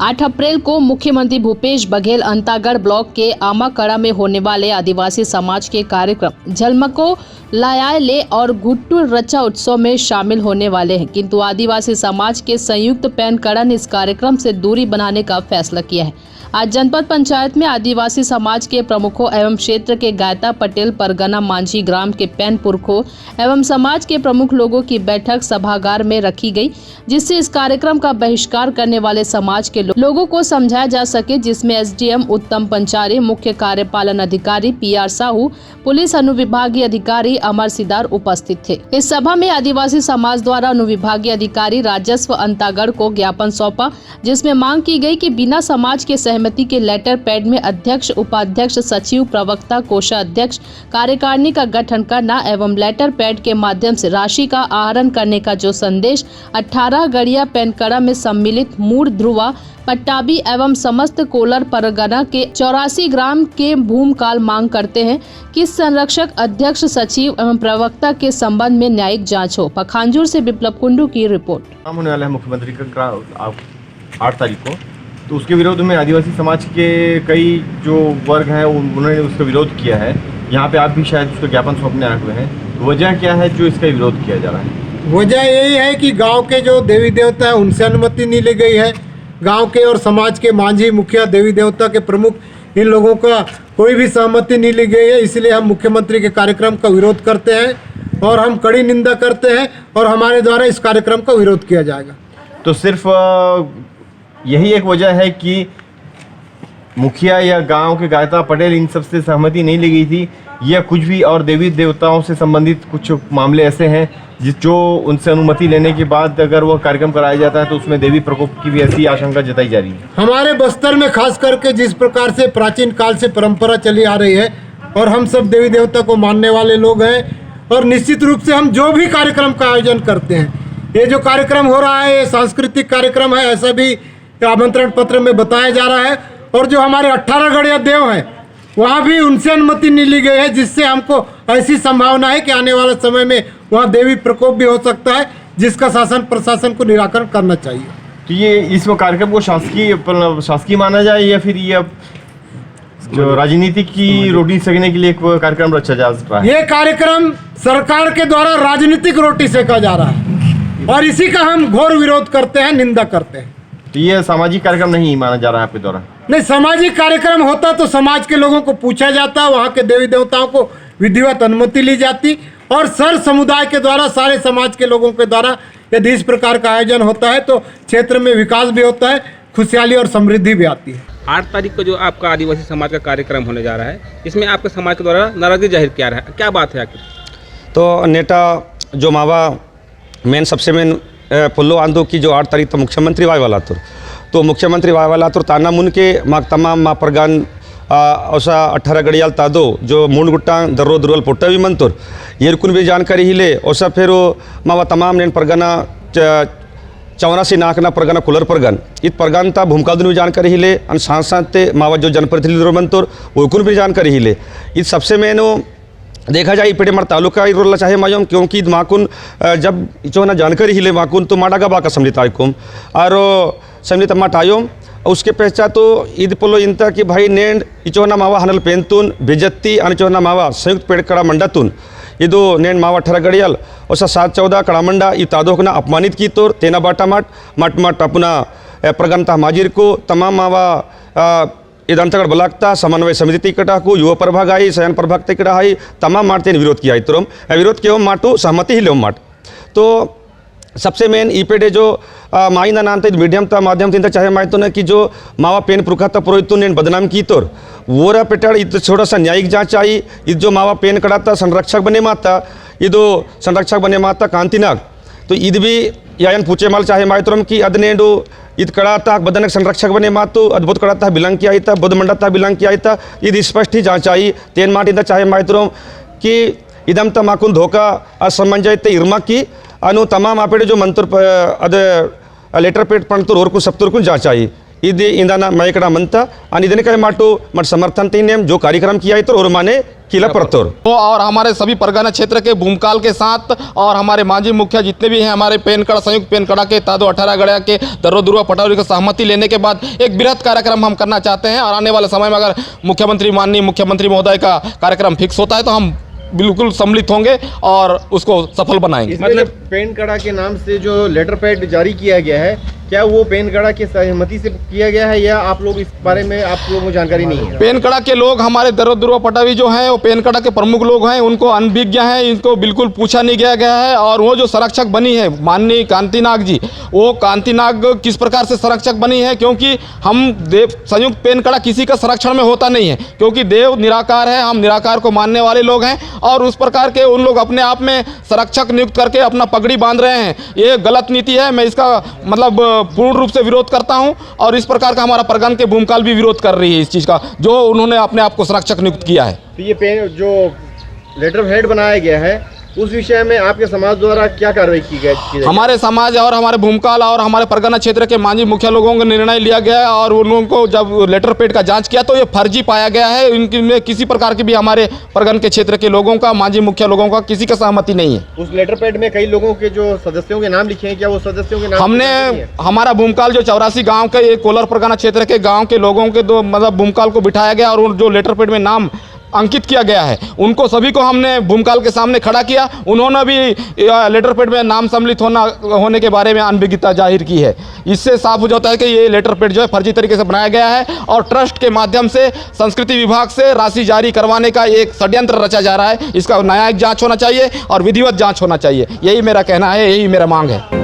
8 अप्रैल को मुख्यमंत्री भूपेश बघेल अंतागढ़ ब्लॉक के आमाकड़ा में होने वाले आदिवासी समाज के कार्यक्रम झलमको लायाले और गुट्टू रचा उत्सव में शामिल होने वाले हैं, किंतु आदिवासी समाज के संयुक्त पैनकड़ा ने इस कार्यक्रम से दूरी बनाने का फैसला किया है। आज जनपद पंचायत में आदिवासी समाज के प्रमुखों एवं क्षेत्र के गायता पटेल परगना मांझी ग्राम के पैन पुरखों एवं समाज के प्रमुख लोगों की बैठक सभागार में रखी गई, जिससे इस कार्यक्रम का बहिष्कार करने वाले समाज के लोगों को समझाया जा सके, जिसमें एसडीएम उत्तम पंचारी, मुख्य कार्यपालन अधिकारी पीआर साहू, पुलिस अनुविभागीय अधिकारी अमर सिदार उपस्थित थे। इस सभा में आदिवासी समाज द्वारा अनुविभागीय अधिकारी राजस्व अंतागढ़ को ज्ञापन सौंपा, जिसमें मांग की गई कि बिना समाज के सहमति के लेटर पैड में अध्यक्ष, उपाध्यक्ष, सचिव, प्रवक्ता, कोषाध्यक्ष, कार्यकारिणी का गठन करना एवं लेटर पैड के माध्यम से राशि का आहरण करने का जो संदेश 18 गड़िया पैनकड़ा में सम्मिलित मूड ध्रुवा पट्टाभी एवं समस्त कोलर परगना के 84 ग्राम के भूमकाल मांग करते हैं कि संरक्षक, अध्यक्ष, सचिव एवं प्रवक्ता के संबंध में न्यायिक जांच हो। पखांजूर से विप्लव कुंडू की रिपोर्ट। होने वाला है मुख्यमंत्री का 8 तारीख को, तो उसके विरोध में आदिवासी समाज के कई जो वर्ग हैं उन्होंने उसका विरोध किया है। यहाँ पे आप भी शायद उसका ज्ञापन सौंपने आए हुए हैं। वजह क्या है जो इसका विरोध किया जा रहा है? वजह यही है कि गांव के जो देवी देवता है उनसे अनुमति नहीं ली गई है। गांव के और समाज के मांझी, मुखिया, देवी देवता के प्रमुख, इन लोगों का कोई भी सहमति नहीं ली गई है। इसलिए हम मुख्यमंत्री के कार्यक्रम का विरोध करते हैं और हम कड़ी निंदा करते हैं और हमारे द्वारा इस कार्यक्रम का विरोध किया जाएगा। तो सिर्फ यही एक वजह है कि मुखिया या गांव के गायता पटेल इन सब से सहमति नहीं ली गई थी, या कुछ भी और देवी देवताओं से संबंधित कुछ मामले ऐसे हैं जो उनसे अनुमति लेने के बाद अगर वो कार्यक्रम कराया जाता है तो उसमें देवी प्रकोप की भी ऐसी आशंका जताई जा रही है? हमारे बस्तर में खास करके जिस प्रकार से प्राचीन काल से परंपरा चली आ रही है और हम सब देवी देवता को मानने वाले लोग हैं, और निश्चित रूप से हम जो भी कार्यक्रम का आयोजन करते हैं, ये जो कार्यक्रम हो रहा है ये सांस्कृतिक कार्यक्रम है, ऐसा भी आमंत्रण पत्र में बताया जा रहा है। और जो हमारे 18 गड़िया देव हैं वहाँ भी उनसे अनुमति नहीं ली गई है, जिससे हमको ऐसी संभावना है कि आने वाले समय में वहाँ देवी प्रकोप भी हो सकता है, जिसका शासन प्रशासन को निराकरण करना चाहिए। तो ये इस कार्यक्रम को शासकीय माना जाए या फिर ये जो राजनीति की रोटी सेकने के लिए एक कार्यक्रम रचा जा रहा है? ये कार्यक्रम सरकार के द्वारा राजनीतिक रोटी सेका जा रहा है और इसी का हम घोर विरोध करते हैं, निंदा करते हैं। तो ये सामाजिक कार्यक्रम नहीं माना जा रहा है आपके द्वारा? नहीं, सामाजिक कार्यक्रम होता तो समाज के लोगों को पूछा जाता, वहाँ के देवी देवताओं को विधिवत अनुमति ली जाती और सर समुदाय के द्वारा, सारे समाज के लोगों के द्वारा यदि इस प्रकार का आयोजन होता है तो क्षेत्र में विकास भी होता है, खुशहाली और समृद्धि भी आती है। 8 तारीख को जो आपका आदिवासी समाज का कार्यक्रम होने जा रहा है, इसमें आपके समाज के द्वारा नाराजगी जाहिर किया रहा है, क्या बात है आखिर? तो नेता जो मावा मेन सबसे मेन पुल्लो आंदो की जो 8 तारीख तो मुख्यमंत्री वाय वाला तो मुख्यमंत्री वाय वाला तो ताना मुन के माग तमाम मा परगान औसा 18 गड़ियाल तादो जो मूंड गुट्टा दर्रो दुर्वल पुट्टा भी मंतुर येरकुन भी जानकारी हिले औसा फिर मावा तमाम नेन परगना 84 नाकना परगना कुलर परगन इत परगन ता भूमकादुन भी जानकारी हिले और साथ साथ मावा जो जनप्रतिनिधि मंतुर उकुन भी जानकारी हिले। इत सबसे मेनो देखा जाए इपड़े मर तालुका रोला चाहे मायूम, क्योंकि माकुन जब जो ना जानकारी हिले माकुन तो माडा बाका समझित आयकुम और समझित माट आयोम। उसके पहचान तो ईद पोलो इंता कि भाई नेंड इचोना मावा हनल पेंतुन बेजत्ती और चोना मावा संयुक्त पेड़ कड़ा मंडातुन इदो नेंड मावा 18 गड़ियाल और 7-14 कड़ा मंडा इतादोकना अपमानित की तोर तेना बाटा मट मट अपना प्रगनता माजिर को तमाम मावा इधंतगढ़ बलाकता समन्वय समिति कटा को युवा प्रभाग आई सयन प्रभाग कटा आई तमाम मारते विरोध किया तुरम विरोध के माटू सहमति ही ले माट। तो सबसे मेन ईपेडे जो माई ना नाम मीडियम ता माध्यम तीन चाहे माई तो न कि जो मावा पेन पुरखा ता पुरोहित ने बदनाम की तोर वोरा पेटाड़ इत थोड़ा सा न्यायिक जांच आई। इत जो मावा पेन कड़ाता संरक्षक बने माता इदो संरक्षक बने माता कांतिनाग तो ईद भी यायन पूछे माल चाहे माई तुरम की अदनेडो इत कड़ाता बदनक संरक्षक बने मातु अद्भुत कड़ाता बिलंग किया था बुद्ध मंडता बिलंग किया था ईद स्पष्ट ही जांच आई तेन माट इंदा चाहे माई तुरम कि इदम ता माकुन धोखा असमंजय इर्मा की अनु तमाम आपेडे जो मंत्र अद लेटर पेट पंतुर और कुछ सप्तुर कुछ जांच आई इदे इंदाना मयकड़ा मनता आणि इदने काय माटो मट समर्थन तीन जो कार्यक्रम किया तो और माने किलापुरत्तूर। तो और हमारे सभी परगना क्षेत्र के भूमकाल के साथ और हमारे मांझी मुखिया जितने भी हैं हमारे पेनकड़ा संयुक्त पेनकड़ा के तादो 18 गड़ा के दर्रो दुर्वा पटौरी की सहमति लेने के बाद एक बृहद कार्यक्रम हम करना चाहते हैं और आने वाले समय में अगर माननीय मुख्यमंत्री महोदय का कार्यक्रम फिक्स होता है तो हम बिल्कुल सम्मिलित होंगे और उसको सफल बनाएंगे। मतलब पेनकड़ा के नाम से जो लेटर पैड जारी किया गया है, क्या वो पेनकड़ा की सहमति से किया गया है या आप लोग इस बारे में आप लोगों को जानकारी नहीं है? पेनकड़ा के लोग हमारे दर्रो दुर्वा पटावी जो हैं वो पेनकड़ा के प्रमुख लोग हैं, उनको अनभिज्ञ हैं, इनको बिल्कुल पूछा नहीं गया है। और वो जो संरक्षक बनी है माननीय कांति नाग जी, वो कांति नाग किस प्रकार से संरक्षक बनी है, क्योंकि हम संयुक्त पेनकड़ा किसी का संरक्षण में होता नहीं है, क्योंकि देव निराकार है, हम निराकार को मानने वाले लोग हैं और उस प्रकार के उन लोग अपने आप में संरक्षक नियुक्त करके अपना पगड़ी बांध रहे हैं। ये गलत नीति है, मैं इसका मतलब पूर्ण रूप से विरोध करता हूं और इस प्रकार का हमारा परगन के भूमकाल भी विरोध कर रही है इस चीज़ का, जो उन्होंने अपने आप को संरक्षक नियुक्त किया है। तो ये पेन जो लेटर हेड बनाया गया है उस विषय में आपके समाज द्वारा क्या कार्रवाई की गई? हमारे समाज और हमारे भूमकाल और हमारे परगना क्षेत्र के मांझी मुखिया लोगों का निर्णय लिया गया है और उन लोगों को जब लेटर पेड का जांच किया तो ये फर्जी पाया गया है। इनमें किसी प्रकार की भी हमारे परगन के क्षेत्र के लोगों का, मांझी मुखिया लोगों का किसी का सहमति नहीं है। उस लेटर पेड में कई लोगों के जो सदस्यों के नाम लिखे हैं, क्या वो सदस्यों के नाम हमने हमारा भूमकाल जो 84 गाँव के एक कोलर परगना क्षेत्र के गाँव के लोगों के दो मतलब भूमकाल को बिठाया गया और जो लेटर पेड में नाम अंकित किया गया है उनको सभी को हमने भूमकाल के सामने खड़ा किया। उन्होंने भी लेटर पेड में नाम सम्मिलित होने के बारे में अनभिज्ञता जाहिर की है। इससे साफ हो जाता है कि ये लेटर पेड जो है फर्जी तरीके से बनाया गया है और ट्रस्ट के माध्यम से संस्कृति विभाग से राशि जारी करवाने का एक षड्यंत्र रचा जा रहा है। इसका न्यायिक जांच होना चाहिए और विधिवत जांच होना चाहिए, यही मेरा कहना है, यही मेरा मांग है।